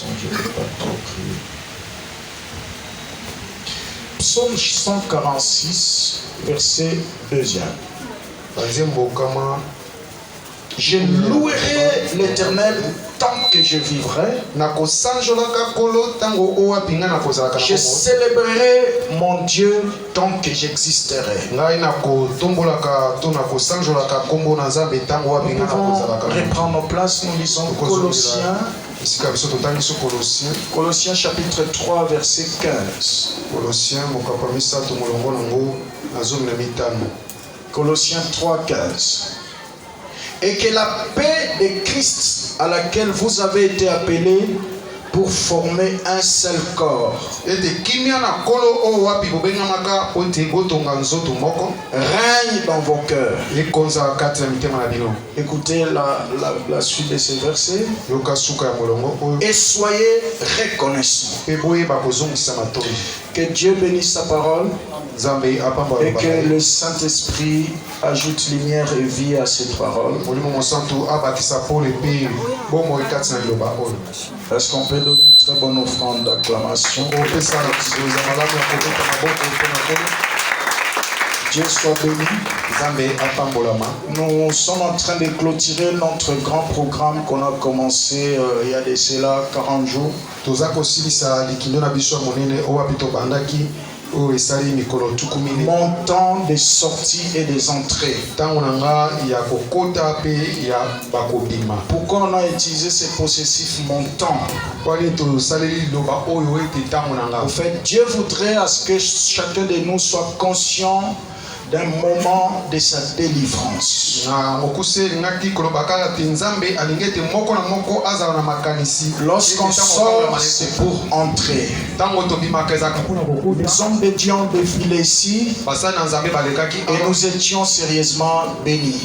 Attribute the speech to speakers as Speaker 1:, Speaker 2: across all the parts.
Speaker 1: Je ne peux pas trop crier. Psaume 146, verset 2. Je louerai l'Éternel tant que je vivrai. Je célébrerai mon Dieu tant que j'existerai. Nous pouvons reprendre nos places. Nous lisons Colossiens chapitre 3 verset 15. Colossiens 3, 15. Et que la paix de Christ à laquelle vous avez été appelés pour former un seul corps règne dans vos cœurs. Écoutez la suite de ces versets. Et soyez reconnaissants. Que Dieu bénisse sa parole et que le Saint-Esprit ajoute lumière et vie à cette parole. Est-ce qu'on peut donner une très bonne offrande d'acclamation? Dieu soit béni. Nous sommes en train de clôturer notre grand programme qu'on a commencé il y a de cela 40 jours. Mon temps de sortie et des entrées. Pourquoi on a utilisé ce possessif mon temps? En fait, Dieu voudrait à ce que chacun de nous soit conscient d'un moment de sa délivrance. Lorsqu'on sort, c'est pour entrer. Les hommes de Dieu ont défilé ici et nous étions sérieusement bénis.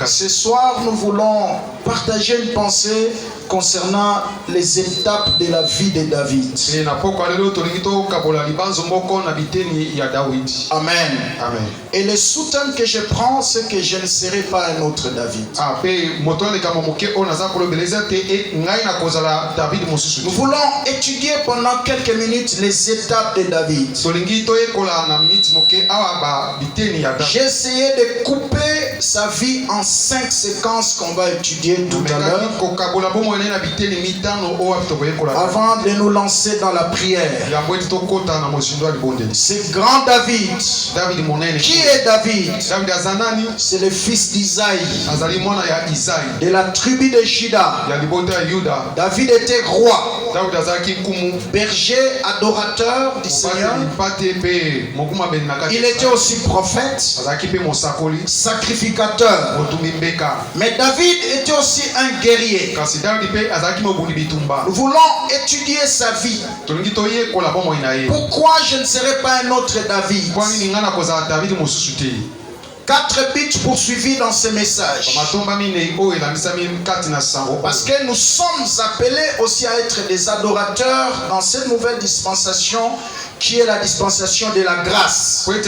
Speaker 1: Ce soir, nous voulons partager une pensée concernant les étapes de la vie de David. Amen.
Speaker 2: Amen.
Speaker 1: Et le sous-thème que je prends, c'est que je ne serai pas un autre David. Nous voulons étudier pendant quelques minutes les étapes de David. J'ai essayé de couper sa vie en 5 séquences qu'on va étudier tout à l'heure, avant de nous lancer dans la prière. C'est grand David. Qui est David? C'est le fils d'Isaïe, de la tribu de Juda. David était roi, berger, adorateur du Seigneur. Il était aussi prophète, sacrificateur. Mais David était aussi un guerrier. Nous voulons étudier sa vie. Pourquoi je ne serai pas un autre David? 4 buts poursuivis dans ce message. Parce que nous sommes appelés aussi à être des adorateurs dans cette nouvelle dispensation qui est la dispensation de la grâce. La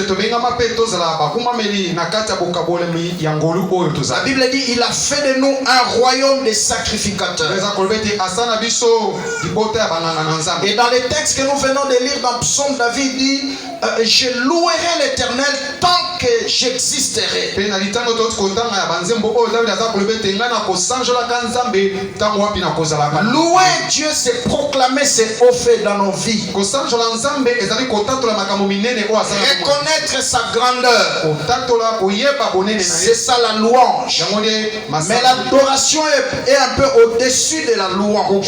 Speaker 1: Bible dit il a fait de nous un royaume de sacrificateurs. Et dans les textes que nous venons de lire dans Psaume, David dit je louerai l'Éternel tant que j'existerai. Louer Dieu, c'est proclamer ses hauts faits dans nos vies. Reconnaître sa grandeur, c'est ça la louange. Mais l'adoration est un peu au-dessus de la louange.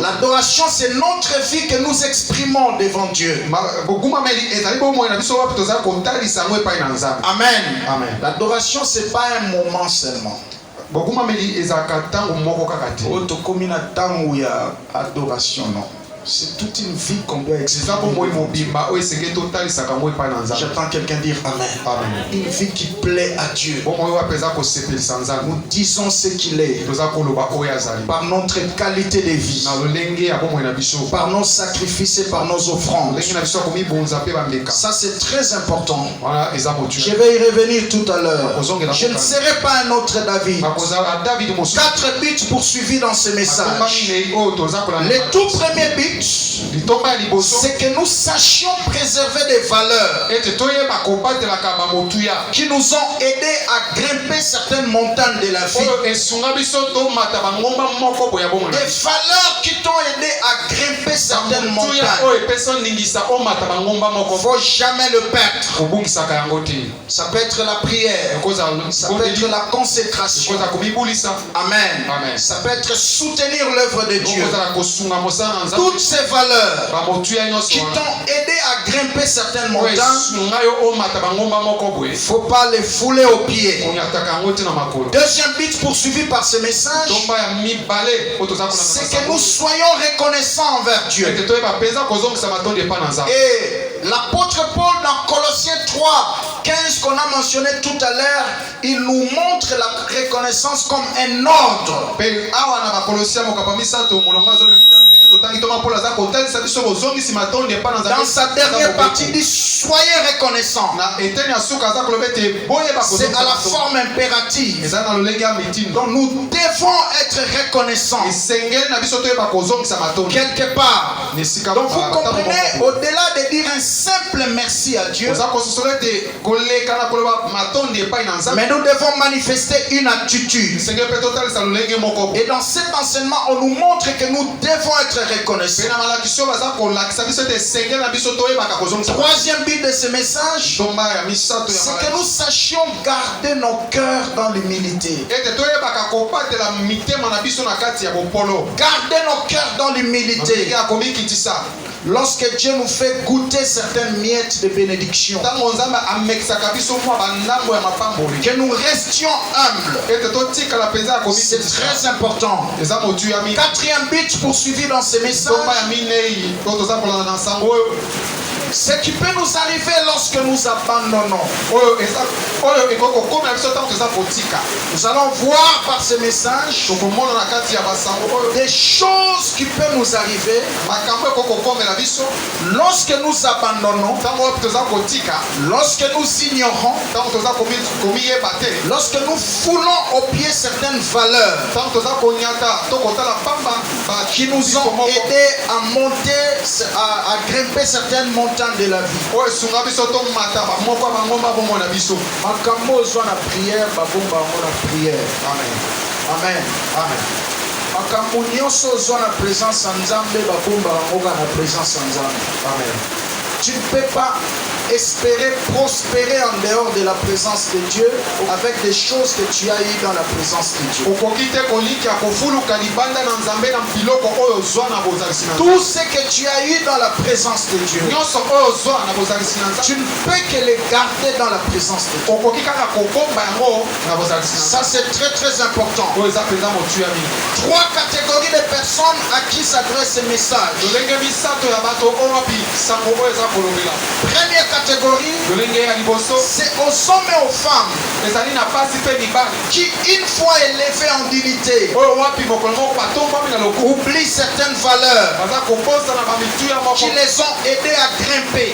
Speaker 1: L'adoration, c'est notre vie que nous exprimons devant Dieu. Amen. L'adoration, c'est pas un moment seulement. Adoration, non. C'est toute une vie qu'on doit exprimer. J'attends quelqu'un dire Amen. Amen. Une vie qui plaît à Dieu. Nous disons ce qu'il est. Par notre qualité de vie. Par nos sacrifices et par nos offrandes. Ça c'est très important. Je vais y revenir tout à l'heure. Je ne serai pas un autre David. 4 buts poursuivis dans ce message. Les tout premiers buts, c'est que nous sachions préserver des valeurs qui nous ont aidés à grimper certaines montagnes de la vie. Des valeurs qui t'ont aidé à grimper certaines montagnes. Il ne faut jamais le perdre. Ça peut être la prière. Ça peut être la consécration. Amen. Amen. Ça peut être soutenir l'œuvre de Dieu. Toutes ces valeurs qui t'ont aidé à grimper certaines montagnes, il ne faut pas les fouler aux pieds. Deuxième but poursuivi par ce message, c'est que nous soyons reconnaissants envers Dieu. Et l'apôtre Paul dans Colossiens 3, 15 qu'on a mentionné tout à l'heure, il nous montre la reconnaissance comme un ordre. Dans sa dernière partie, il dit soyez reconnaissants. C'est à la forme impérative. Donc nous devons être reconnaissants quelque part. Donc vous comprenez, au-delà de dire un simple merci à Dieu, mais nous devons manifester une attitude. Et dans cet enseignement, on nous montre que nous devons être reconnaissants. Troisième but de ce message, c'est que nous sachions garder nos cœurs dans l'humilité. Garder nos cœurs dans l'humilité. Lorsque Dieu nous fait goûter certaines miettes de bénédiction, que nous restions humbles. C'est très important. Quatrième but poursuivi dans ce message, ce qui peut nous arriver lorsque nous abandonnons. Nous allons voir par ce message des choses qui peuvent nous arriver lorsque nous abandonnons, lorsque nous ignorons, lorsque nous foulons aux pieds certaines valeurs qui nous ont aidés à monter, à grimper certaines montagnes de la vie. Amen. Amen. Amen. Amen. Tu ne peux pas espérer prospérer en dehors de la présence de Dieu avec des choses que tu as eues dans la présence de Dieu. Tout ce que tu as eu dans la présence de Dieu, tu ne peux que les garder dans la présence de Dieu. Ça c'est très très important. 3 catégories de personnes à qui s'adresse ce message. Première catégorie, c'est aux hommes et aux femmes qui, une fois élevés en dignité, oublient certaines valeurs qui les ont aidés à grimper.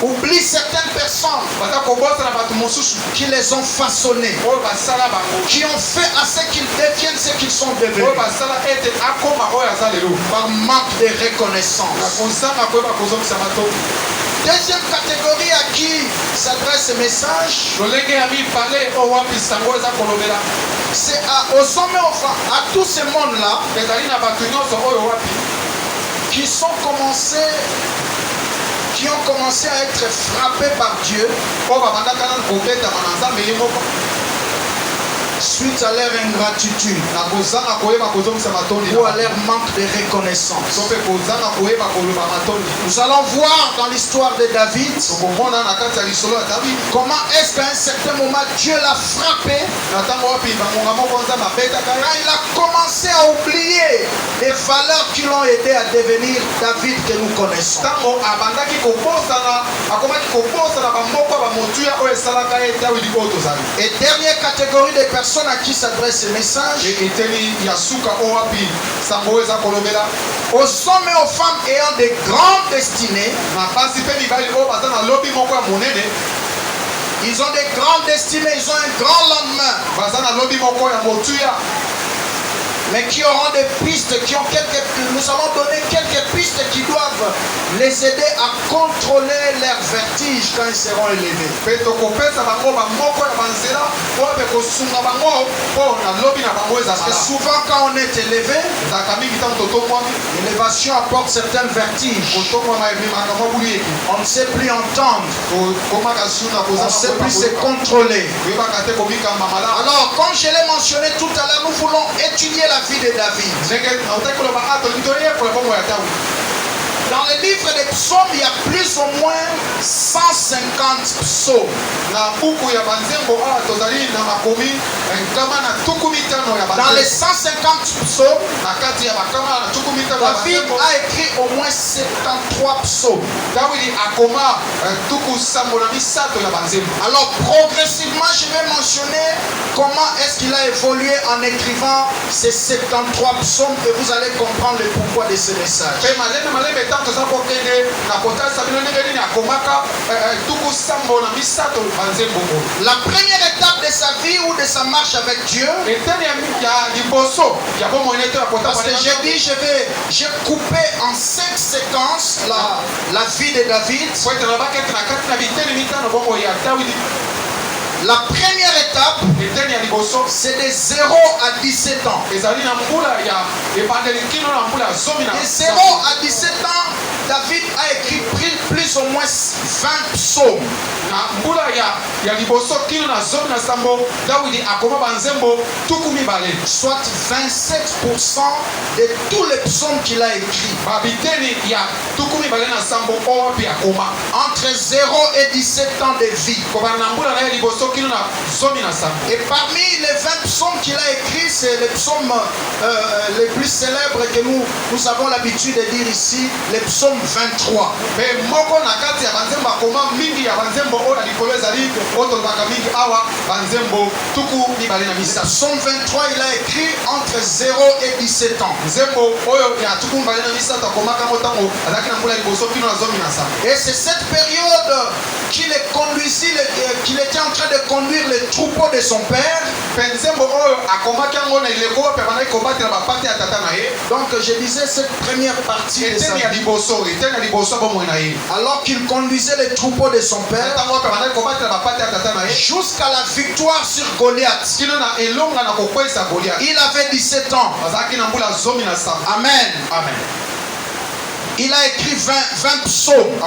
Speaker 1: Oublie certaines personnes qui les ont façonnés, qui ont fait à ce qu'ils deviennent ce qu'ils sont devenus par manque de reconnaissance. Deuxième catégorie à qui s'adresse ce message, c'est aux hommes et aux femmes, à tous ces mondes-là qui ont commencé à être frappés par Dieu
Speaker 2: suite à leur ingratitude ou à leur manque de reconnaissance. Nous allons voir dans l'histoire de David comment est-ce qu'à un certain moment Dieu l'a frappé quand il a commencé à oublier les valeurs qui l'ont aidé à devenir David que nous connaissons. Et dernière catégorie de personnes à qui s'adresse ce message, aux hommes et aux femmes ayant de grandes destinées. Ils ont des grandes destinées, ils ont un grand lendemain, mais qui auront des pistes, nous allons donner quelques pistes qui doivent les aider à contrôler leurs vertiges quand ils seront élevés. Parce que souvent quand on est élevé, l'élévation apporte certains vertiges. On ne sait plus entendre, on ne sait plus se contrôler. Alors, comme je l'ai mentionné tout à l'heure, nous voulons étudier la vie de David. Dans le livre des psaumes, il y a plus ou moins 150 psaumes. Dans les 150 psaumes, David a écrit au moins 73 psaumes. Alors progressivement, je vais mentionner comment est-ce qu'il a évolué en écrivant ces 73 psaumes et vous allez comprendre le pourquoi de ce message. La première étape de sa vie ou de sa marche avec Dieu, parce que j'ai dit j'ai coupé en 5 séquences la vie de David. La première étape, c'est de 0 à 17 ans. De 0 à 17 ans, David a écrit plus ou moins 20 psaumes. Soit 27% de tous les psaumes qu'il a écrits. Entre 0 et 17 ans de vie. Et parmi les 20 psaumes qu'il a écrits, c'est les psaumes les plus célèbres que nous avons l'habitude de dire ici, les psaumes 23. Psaume 23, il a écrit entre 0 et 17 ans. Et c'est cette période qu'il était en train de conduire le troupeau de son père. Donc je disais cette première partie de sa vie. Alors qu'il conduisait le troupeau de son père jusqu'à la victoire sur Goliath. Il avait 17 ans. Amen.
Speaker 1: Amen.
Speaker 2: Il a écrit 20 psaumes.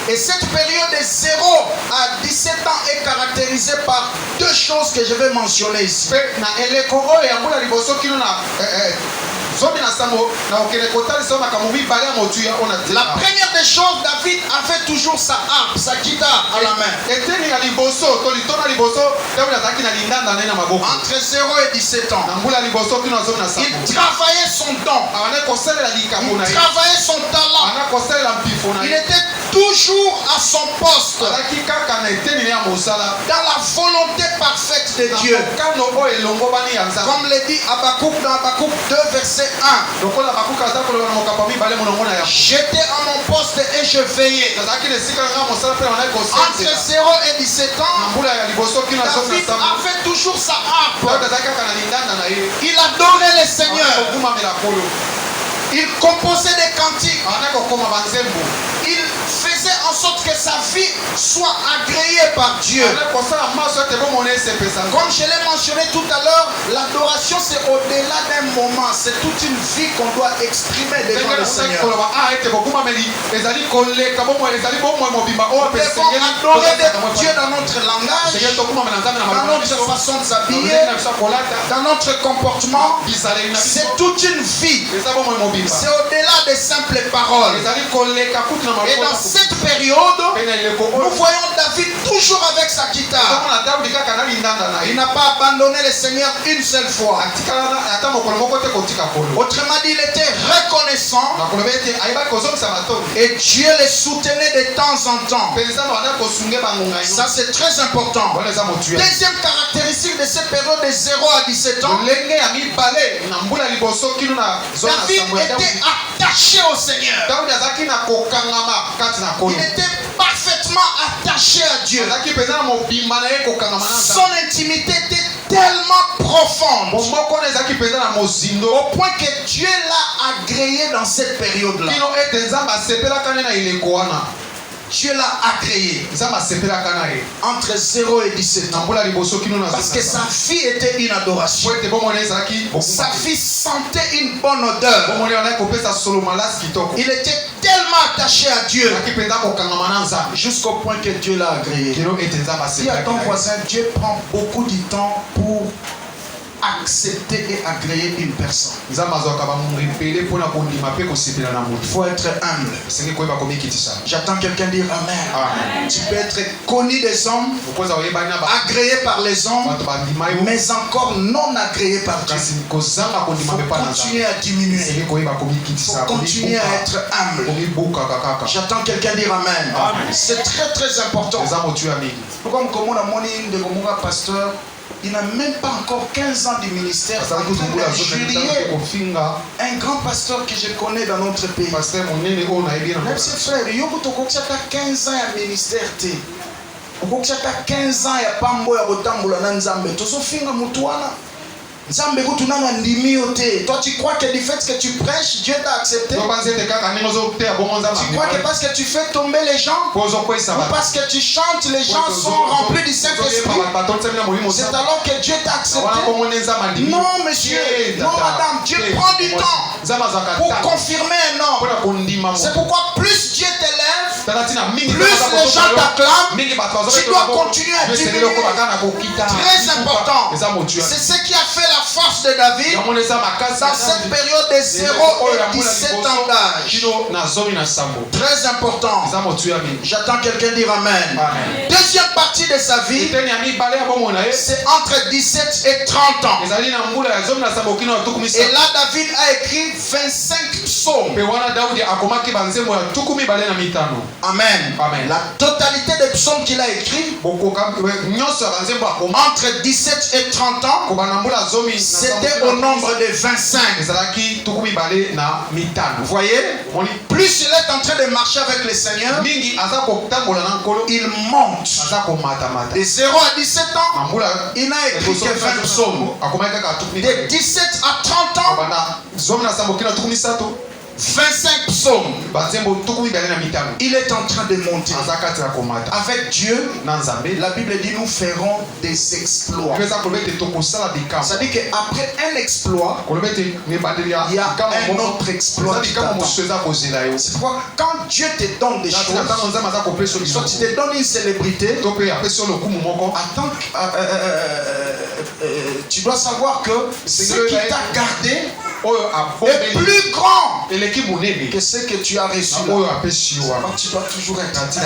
Speaker 2: Et cette période de 0 à 17 ans est caractérisée par deux choses que je vais mentionner ici. La première des choses, David avait toujours sa harpe, sa guitare à la main. Entre 0 et 17 ans. Il travaillait son don. Il travaillait son talent. Il était toujours à son poste. Dans la volonté parfaite de Dieu. Comme le dit Habakkuk dans Habakkuk 2 verset 1. J'étais à mon poste et je veillais. Entre 0 et 17 ans, David avait toujours sa harpe. Il adorait le Seigneur. Il composait des cantiques. Il faisait en sorte que sa vie soit agréée par Dieu. Comme je l'ai mentionné tout à l'heure, la l'adoration c'est au-delà d'un moment, c'est toute une vie qu'on doit exprimer devant le Seigneur. Nous devons adorer Dieu dans notre langage, dans notre façon de s'habiller, dans notre comportement. C'est toute une vie. C'est au-delà des simples paroles. Et dans cette période, nous voyons David toujours avec sa guitare. Il n'a pas abandonné le Seigneur une seule fois. Autrement dit, il était reconnaissant et Dieu les soutenait de temps en temps. Ça c'est très important. Deuxième caractéristique de cette période de 0 à 17 ans, David était attaché au Seigneur. Il était parfaitement attaché à Dieu. Son intimité était tellement profonde au point que Dieu l'a agréé dans cette période-là. Dieu l'a agréé entre 0 et 17 ans parce que sa vie était une adoration. Sa vie sentait une bonne odeur. Il était tellement attaché à Dieu jusqu'au point que Dieu l'a agréé. Dis à ton voisin, Dieu prend beaucoup de temps pour accepter et agréer une personne. Il faut être humble. J'attends quelqu'un dire Amen. Amen. Tu peux être connu des hommes, agréé par les hommes, mais encore non agréé par Dieu. Il faut continuer à diminuer. Il faut continuer à être humble. J'attends quelqu'un dire Amen. Amen. C'est très très important. Pourquoi pasteur? Il n'a même pas encore 15 ans du ministère. Un grand pasteur que je connais dans notre pays. Même ses frères, il y a 15 ans de ministère. Il y a 15 ans de pambo ya botambola na nzambe. Tosofinga mutuana. Toi tu crois que du fait que tu prêches, Dieu t'a accepté? Tu crois que parce que tu fais tomber les gens, ou parce que tu chantes, les gens sont remplis du Saint-Esprit? C'est alors que Dieu t'a accepté? Non monsieur, non madame, Dieu prend du temps pour confirmer un homme. C'est pourquoi plus Dieu t'élève, plus les gens t'acclament, tu dois continuer à diminuer. Très important. C'est ce qui a fait la force de David dans cette période de 0 et 17 ans d'âge. Très important. J'attends quelqu'un dire Amen. Deuxième partie de sa vie, c'est entre 17 et 30 ans. Et là, David a écrit 25 psaumes. Amen. La totalité des psaumes qu'il a écrits entre 17 et 30 ans, c'était au nombre de 25. Vous voyez? Plus il est en train de marcher avec le Seigneur, il monte. De 0 à 17 ans, il n'a écrit que 20 psaumes. De 17 à 30 ans, 25 psaumes. Il est en train de monter. Avec Dieu, la Bible dit nous ferons des exploits. C'est-à-dire qu'après un exploit, il y a un autre exploit qui t'attend. C'est pourquoi quand Dieu te donne des choses, soit tu te donnes une célébrité, attends, tu dois savoir que ce qui t'a gardé est plus grand que ce que tu as reçu là. Donc tu dois toujours être attiré.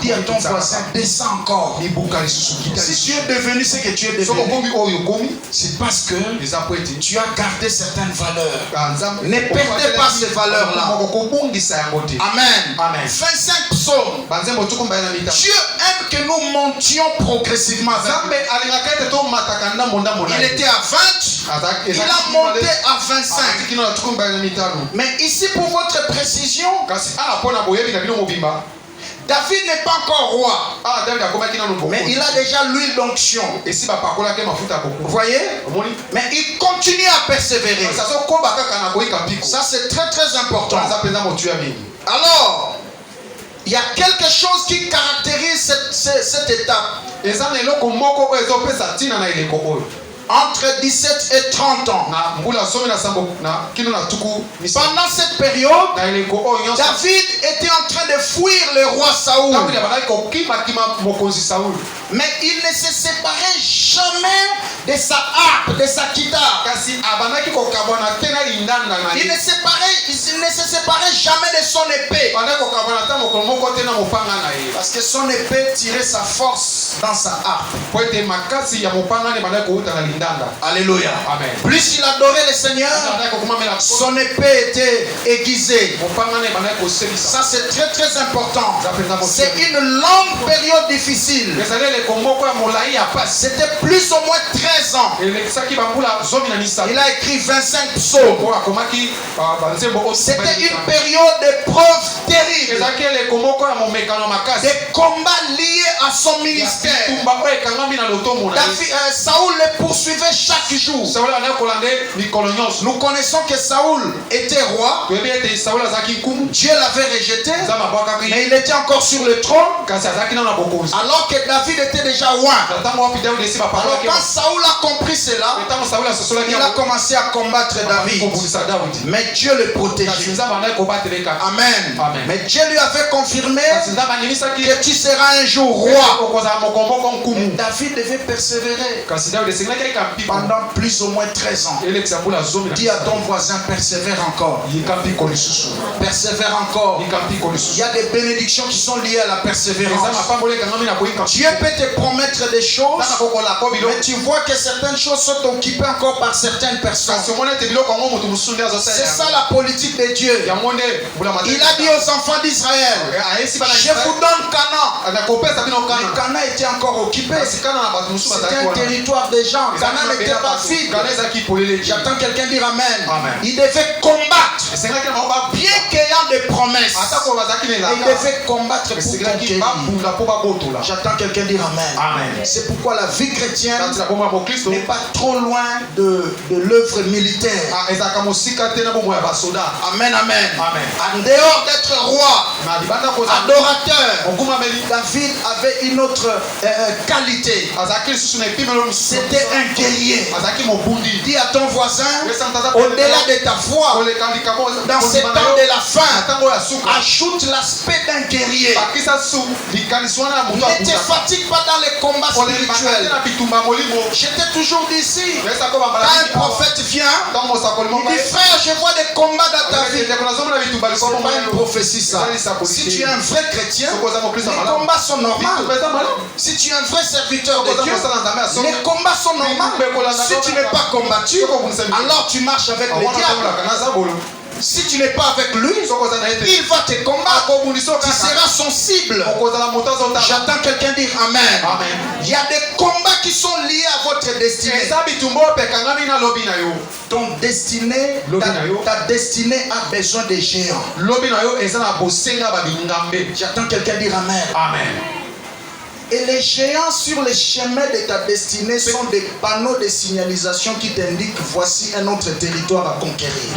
Speaker 2: Dis à ton voisin, descends encore. Si tu es devenu ce que tu es devenu, c'est parce que tu as gardé certaines valeurs. Ne perdez pas ces valeurs-là. Amen. 25 psaumes. Dieu aime que nous montions progressivement. Il était à 20, il a monté à 25. Mais ici, pour votre précision, David n'est pas encore roi, mais il a déjà l'huile d'onction. Vous voyez? Mais il continue à persévérer. Ça c'est très très important. Alors, il y a quelque chose qui caractérise cette étape. entre 17 et 30 ans. Pendant cette période, David était en train de fuir le roi Saoul. Mais il ne se séparait jamais de sa harpe, de sa guitare. Il ne se séparait jamais de son épée. Parce que son épée tirait sa force dans sa harpe. Alléluia.
Speaker 1: Amen.
Speaker 2: Plus il adorait le Seigneur, son épée était aiguisée. Ça c'est très très important. C'est une longue période difficile. C'était plus ou moins 13 ans. Il a écrit 25 psaumes. C'était une période d'épreuves terribles. Des combats liés à son ministère. Saoul le poursuivait chaque jour. Nous connaissons que Saoul était roi. Dieu l'avait rejeté, mais il était encore sur le trône. Alors que David était déjà roi. Alors quand Saoul a compris cela, il a commencé à combattre David. Mais Dieu le protégeait. Amen. Mais Dieu lui avait confirmé que tu seras un jour roi. Mais David devait persévérer pendant plus ou moins 13 ans. Dis à ton voisin, persévère encore. Persévère encore. Il y a des bénédictions qui sont liées à la persévérance. Dieu peut te promettre des choses, mais tu vois que certaines choses sont occupées encore par certaines personnes. C'est ça la politique de Dieu. Il a dit aux enfants d'Israël, je vous donne Canaan. Mais Canaan était encore occupé. C'était un territoire des gens. Canaan n'était pas vide. J'attends quelqu'un dire Amen. Il devait combattre, bien qu'ayant des promesses. Et il devait combattre pour conquérir. J'attends quelqu'un dire Amen. C'est pourquoi la vie chrétienne n'est pas trop loin de l'œuvre militaire. Amen, amen. En dehors d'être roi, adorateur, David avait une autre qualité. C'était un guerrier. Dis à ton voisin, au-delà de ta foi, dans ces temps de la fin, ajoute l'aspect d'un guerrier. Ne te fatigue pas dans les combats spirituels. J'étais toujours d'ici. Quand un prophète vient, il dit frère, je vois des combats dans ta vie. C'est pas une prophétie ça. Si tu es un vrai chrétien, les combats sont normaux. Si tu es un vrai serviteur de Dieu, les combats sont normaux. Si tu n'es pas combattu, alors tu marches avec le diable. Si tu n'es pas avec lui, il va te combattre. Tu seras son cible. J'attends quelqu'un dire Amen. Il y a des combats qui sont liés à votre destinée. Ta destinée a besoin des géants. J'attends quelqu'un dire Amen. Et les géants sur les chemins de ta destinée sont des panneaux de signalisation qui t'indiquent voici un autre territoire à conquérir.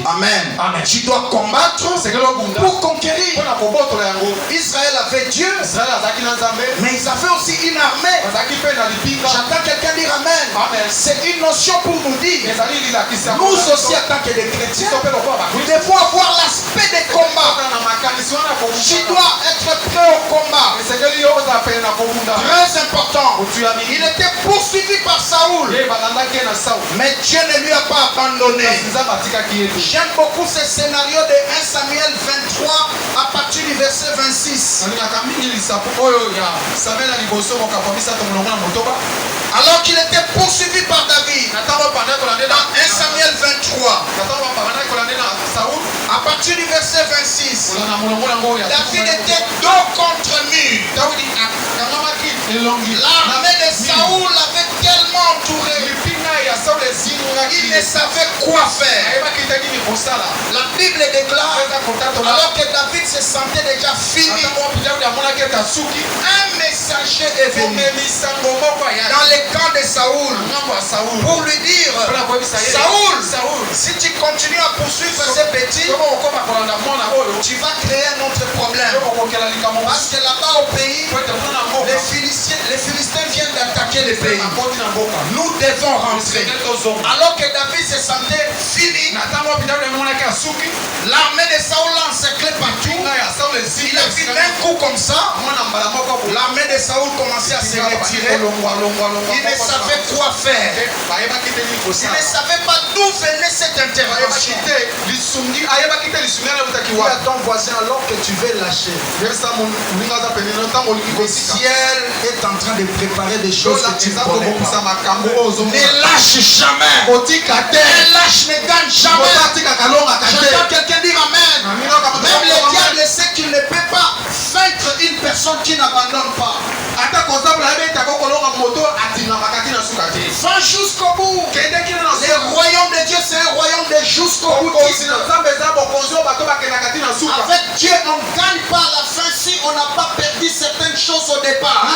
Speaker 2: Amen. Tu dois combattre pour conquérir. Israël avait Dieu, mais ils avaient aussi une armée. J'attends quelqu'un dire Amen. C'est une notion pour nous dire, nous aussi en tant que des chrétiens, nous devons avoir l'aspect des combats. Tu dois être prêt au combat. Très important. Il était poursuivi par Saoul, mais Dieu ne lui a pas abandonné. J'aime beaucoup ce scénario de 1 Samuel 23 à partir du verset 26. Alors qu'il était poursuivi par David, dans 1 Samuel 23, à partir du verset 26, David était dos contre mur. L'armée de Saoul l'avait tellement entouré, il ne savait quoi faire. La Bible déclare, alors que David se sentait déjà fini, un messager est venu dans les camps de Saoul pour lui dire, Saoul, si tu continues à poursuivre ces petits, tu vas créer un autre problème. Parce que là-bas au pays, les Philistins viennent d'attaquer le pays. Nous devons rentrer. Alors que David se sentait fini, l'armée de Saoul l'a encerclé partout. Il a pris d'un coup comme ça. L'armée de Saoul commençait à se retirer. Il ne savait quoi faire. Il ne savait pas d'où venait cette intervention. Dis à ton voisin alors que tu veux lâcher. Le ciel est en train de préparer des choses que tu ne connais pas. Ne lâche jamais. Ne lâche, ne gagne jamais. J'entends quelqu'un dire Amen. Même le diable sait qu'il ne peut pas vaincre une personne qui n'abandonne pas. Va jusqu'au bout. Le royaume de Dieu, c'est un royaume de jusqu'au bout. Avec Dieu, on ne gagne pas à la fin si on n'a pas perdu certaines choses au départ.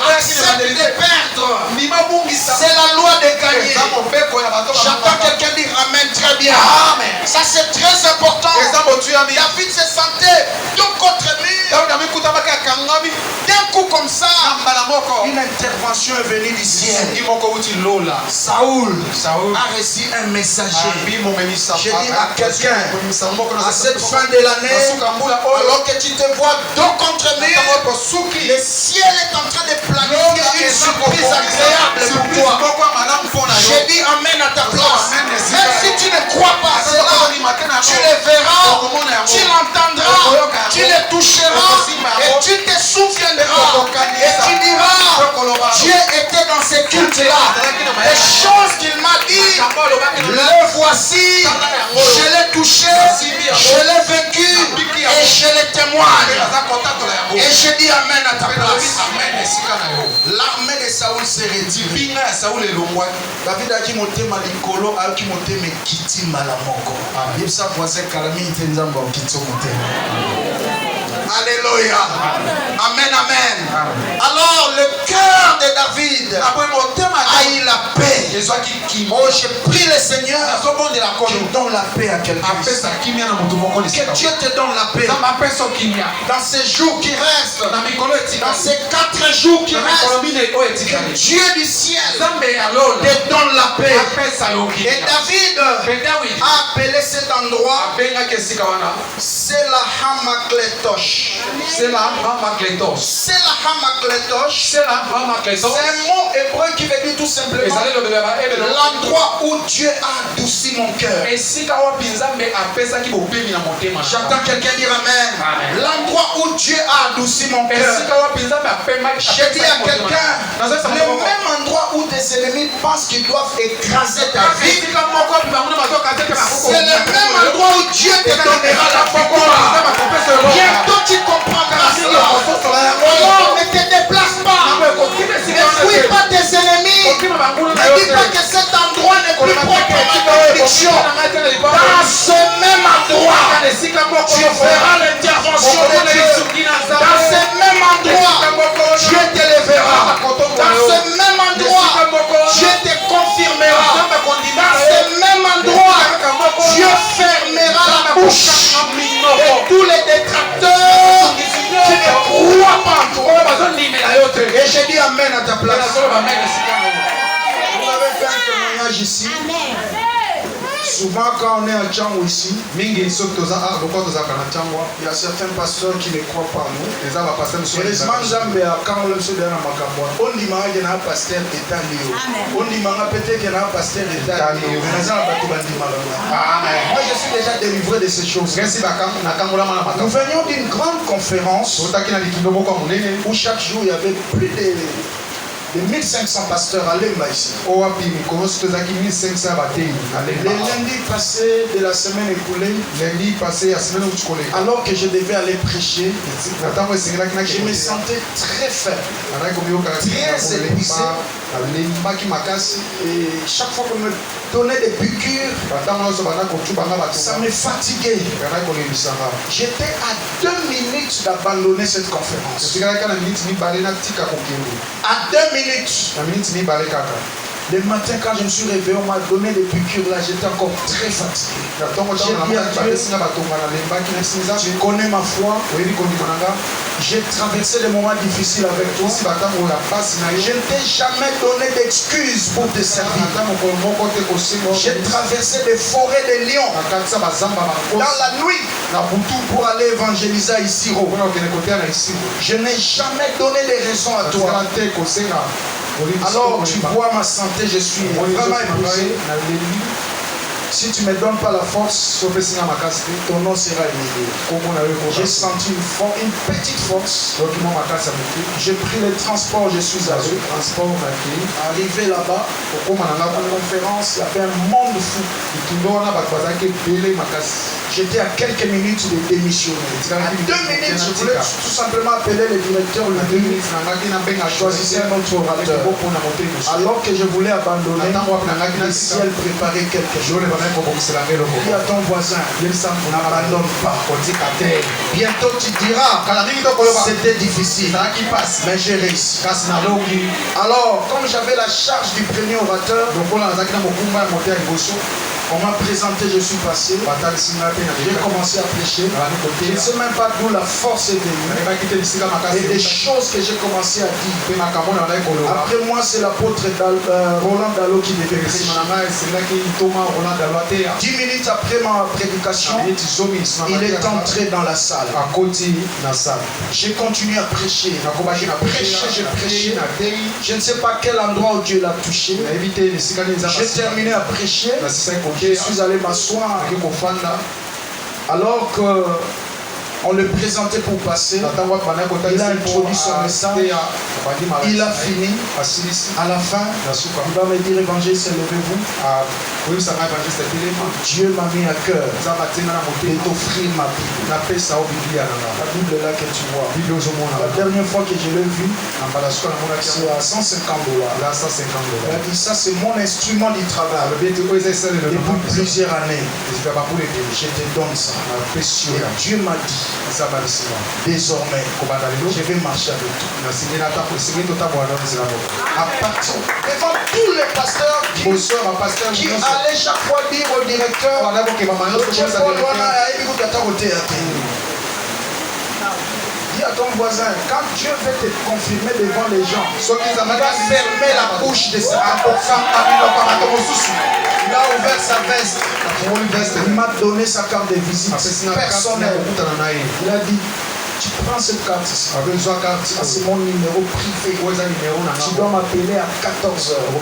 Speaker 2: Accepte de perdre. C'est la loi de gagner. J'entends quelqu'un dire Amen, très bien. Amen. Ça c'est très important. David se sentait tout contre lui. D'un coup comme ça, une intervention est venue du ciel. Saoul a reçu un messager. Je dis à quelqu'un, à cette fin de l'année, alors que tu te vois dos contre lui, le ciel est en train de planifier une surprise agréable pour toi. Je dis Amen à ta place. Même si tu ne crois pas à cela, tu le verras, tu l'entendras, tu le toucheras et tu te souviendras et tu diras, Dieu était dans ce culte-là. Les choses qu'il m'a dit, le voici, je l'ai touché, je l'ai vécu et je le témoigne. Et je dis Amen à ta place. L'armée de Saoul se retire. David a dit motema likolo a qui motema kiti malamoko. Yebsa voisin kalami tenzamba kiti motema. Alléluia. Amen, amen. Alors le cœur de David a eu la paix. Oh, je prie le Seigneur qu'il donne la paix à quelqu'un. Que Dieu te donne la paix. Dans ces jours qui restent, dans ces 4 jours qui restent, que Dieu du ciel te donne la paix. Et David a appelé cet endroit c'est la Hamakletosh. C'est la Hamakletosh. C'est un mot hébreu qui veut dire tout simplement l'endroit où Dieu a adouci mon cœur. J'entends quelqu'un dire Amen. L'endroit où Dieu a adouci mon cœur. Je dis à quelqu'un, le même endroit où tes ennemis pensent qu'ils doivent écraser ta vie, c'est le même endroit où Dieu te donnera la victoire. Bientôt tu comprendras cela. Alors ne te déplace pas. Ne fuis pas tes ennemis. Ne dis pas que cet endroit n'est plus propre à ma bénédiction. Dans ce même endroit, tu verras l'intervention de Dieu. Dans ce même endroit, Dieu t'élèvera. Dans ce même endroit, Dieu te confirmera. Dans ce même endroit, Dieu fermera la bouche de tous les détracteurs qui ne croient pas en toi. Et je dis Amen à ta place. Vous avez fait un témoignage ici. Souvent quand on est à Django ici, il y a certains pasteurs qui ne croient pas en nous. Heureusement, quand on se donne à Makamboa, on dit qu'il y a un pasteur état lié. On dit peut-être qu'il y a un pasteur état lié. Moi je suis déjà délivré de ces choses. Nous venions d'une grande conférence où chaque jour il y avait plus de 1500 pasteurs à Lemba ici. Le lundi passé de la semaine écoulée, alors que je devais aller prêcher, je me sentais très faible, très épuisé. Et chaque fois qu'on me donnait des piqûres, ça me fatiguait. J'étais à 2 minutes
Speaker 1: minutes d'abandonner cette conférence. À 2 minutes. Le matin, quand je me suis réveillé, on m'a donné des piqûres là, j'étais encore très fatigué. Tu connais ma foi. J'ai traversé des moments difficiles avec toi. Je ne t'ai jamais donné d'excuses pour te servir. J'ai traversé des forêts de lions dans la nuit pour aller évangéliser à Isiro. Je n'ai jamais donné de raisons à toi. Alors tu vois ma santé, je suis vraiment épuisé. Si tu ne me donnes pas la force, ton nom sera humilié. J'ai senti une petite force. J'ai pris le transport, je suis allé. Arrivé là-bas, la conférence, il y avait un monde fou. J'étais à quelques minutes de démissionner. À 2 minutes, je voulais tout simplement appeler le directeur, lui dire choisissez un autre orateur. Alors que je voulais abandonner, le ciel préparait quelque chose. Dis à ton voisin, n'abandonne pas. Bientôt tu diras, c'était difficile, mais j'ai réussi. Alors, comme j'avais la charge du premier orateur, on m'a présenté, je suis passé. J'ai commencé à prêcher. Je ne sais même pas d'où la force est venue. Et des choses que j'ai commencé à dire. Après moi, c'est l'apôtre Roland Dallot qui devait prêcher. 10 minutes après ma prédication, il est entré dans la salle. J'ai continué à prêcher. J'ai prêché. Je ne sais pas quel endroit où Dieu l'a touché. J'ai terminé à prêcher. Je suis allé m'asseoir. Alors que on le présentait pour passer, il a introduit son message, il a fini. À la fin, il va me dire, évangéliste, levez-vous. Dieu m'a mis à cœur de t'offrir ma Bible. La Bible là que tu vois. La dernière fois que je l'ai vue, c'est à $150. Il a dit, ça c'est mon instrument du travail. Depuis plusieurs années, je te donne ça. Et Dieu m'a dit, désormais, je vais marcher avec toi. À partir devant tous les pasteurs qui allaient chaque fois dire au directeur, dis à ton voisin, quand Dieu veut te confirmer devant les gens, il va fermer la bouche de sa il a ouvert sa veste. Il m'a donné sa carte de visite personnelle. Il a dit, tu prends cette carte ici. C'est mon numéro privé. Tu dois m'appeler à 14h.